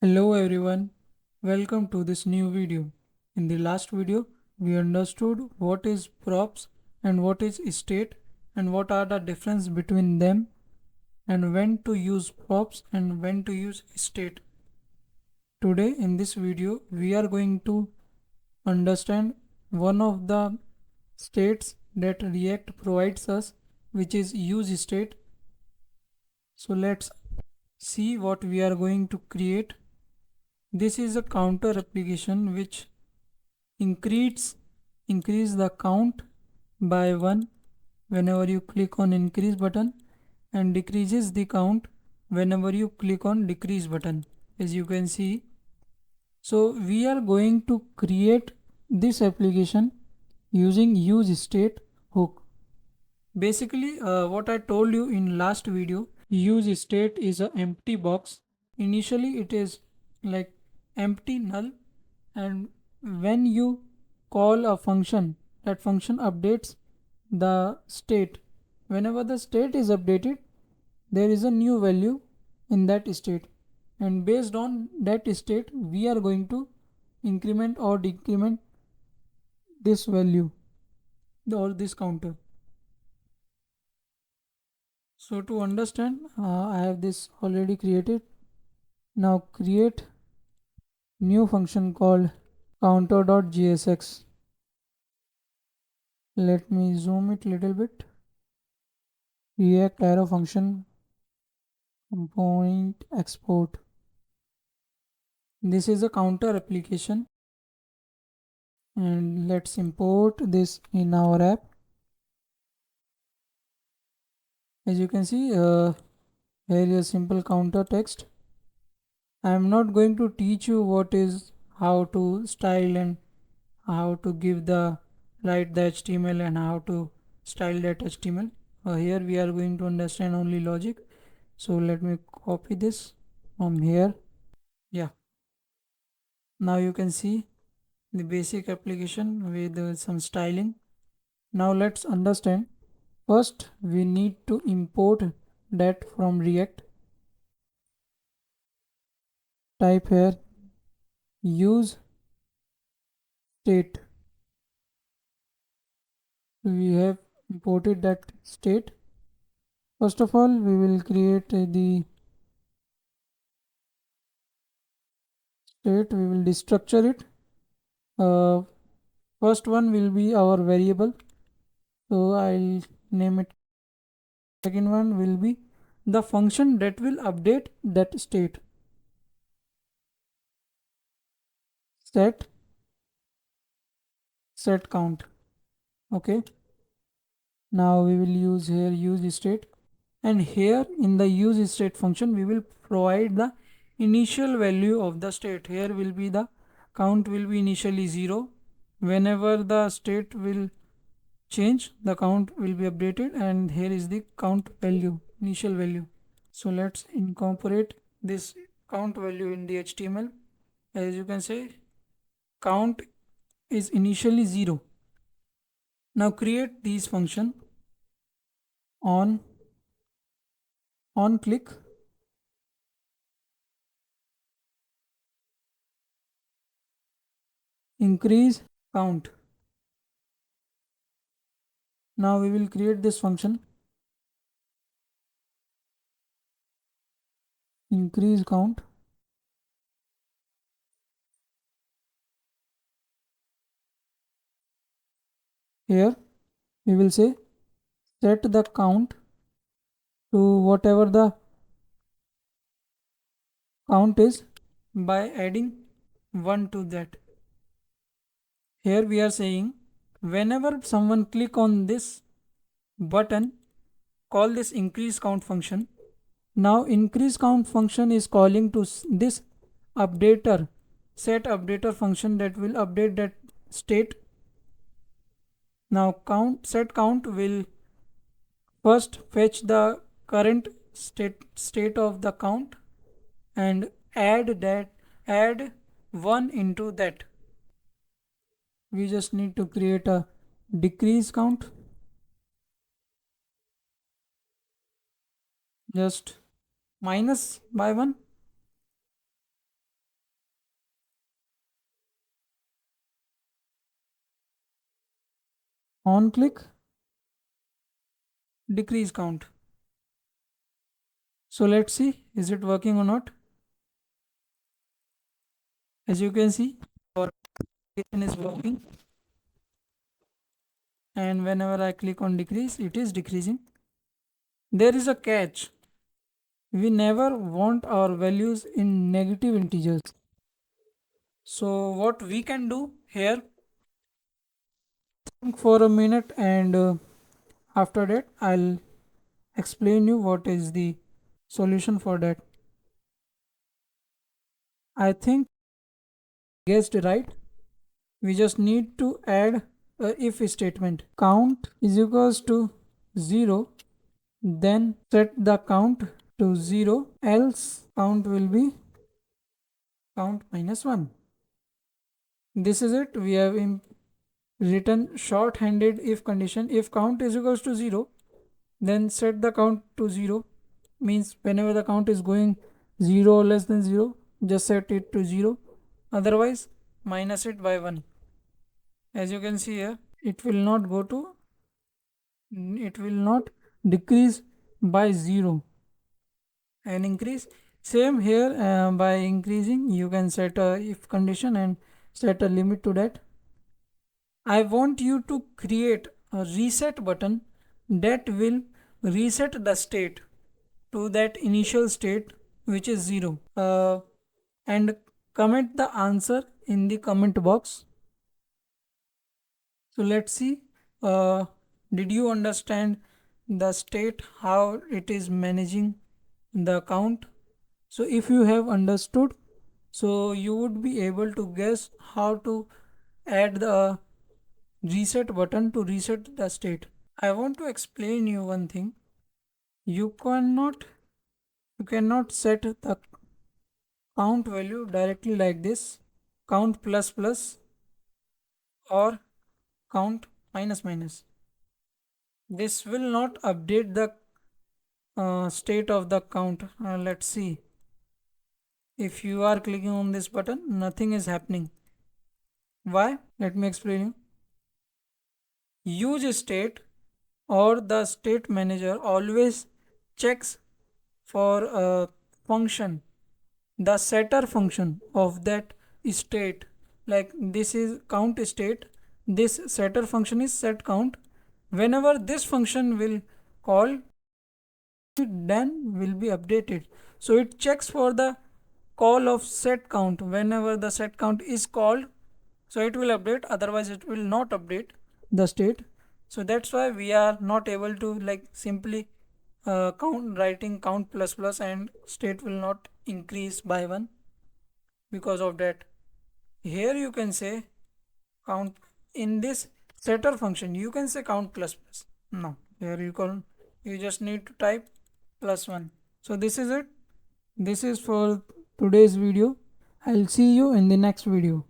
Hello everyone, welcome to this new video. In the last video, we understood what is props and what is state and what are the difference between them and when to use props and when to use state. Today in this video, we are going to understand one of the states that React provides us, which is useState. So let's see what we are going to create. This is a counter application which increase the count by 1 whenever you click on increase button and decreases the count whenever you click on decrease button, as you can see. So we are going to create this application using useState hook. Basically, what I told you in last video, useState is an empty box. Initially it is like empty null, and when you call a function, that function updates the state. Whenever the state is updated, there is a new value in that state, and based on that state we are going to increment or decrement this value or this counter. So to understand, I have this already created. Now create new function called counter.jsx. Let me zoom it little bit. React arrow function component export. This is a counter application, and let's import this in our app. As you can see, here is a simple counter text. I am not going to teach you what is how to style and how to give the write the HTML and how to style that HTML. Here we are going to understand only logic. So let me copy this from here. Yeah, now you can see the basic application with some styling. Now let's understand. First we need to import that from React. Type here use state. We have imported that state. First of all, we will create the state. We will destructure it. First one will be our variable, so I'll name it. Second one will be the function that will update that state. Set count. Okay, now we will use here use state, and here in the use state function we will provide the initial value of the state. Here will be the count will be initially 0. Whenever the state will change, the count will be updated, and here is the count value, initial value. So let's incorporate this count value in the HTML. As you can say, count is initially 0. Now create these function on click, increase count. Now we will create this function increase count. Here we will say set the count to whatever the count is by adding 1 to that. Here we are saying whenever someone click on this button, call this increase count function. Now increase count function is calling to this updater, set updater function that will update that state. Now set count will first fetch the current state of the count and add 1 into that. We just need to create a decrease count, just minus by 1. on click decrease count. So let's see, is it working or not? As you can see, our application is working, and whenever I click on decrease, it is decreasing. There is a catch. We never want our values in negative integers. So what we can do here, think for a minute, and after that I'll explain you what is the solution for that. I think guessed right. We just need to add a if statement. Count is equals to 0, then set the count to 0, else count will be count minus 1. This is it. We have written short-handed if condition. If count is equals to 0, then set the count to 0, means whenever the count is going 0 or less than 0, just set it to 0, otherwise minus it by 1. As you can see here, it will not decrease by 0 and increase. Same here, by increasing you can set a if condition and set a limit to that. I want you to create a reset button that will reset the state to that initial state which is 0, and comment the answer in the comment box. So let's see, did you understand the state, how it is managing the count? So if you have understood, so you would be able to guess how to add the reset button to reset the state. I want to explain you one thing. You cannot set the count value directly like this, count plus plus or count minus minus. This will not update the state of the count. Let's see. If you are clicking on this button, nothing is happening. Why? Let me explain you. useState or the state manager always checks for a function, the setter function of that state. Like this is count state, this setter function is set count. Whenever this function will call, then will be updated. So it checks for the call of set count. Whenever the set count is called, so it will update, otherwise it will not update the state. So that's why we are not able to like simply writing count plus plus and state will not increase by 1 because of that. Here you can say count, in this setter function you can say count plus plus. No, here you just need to type +1. So this is it. This is for today's video. I'll see you in the next video.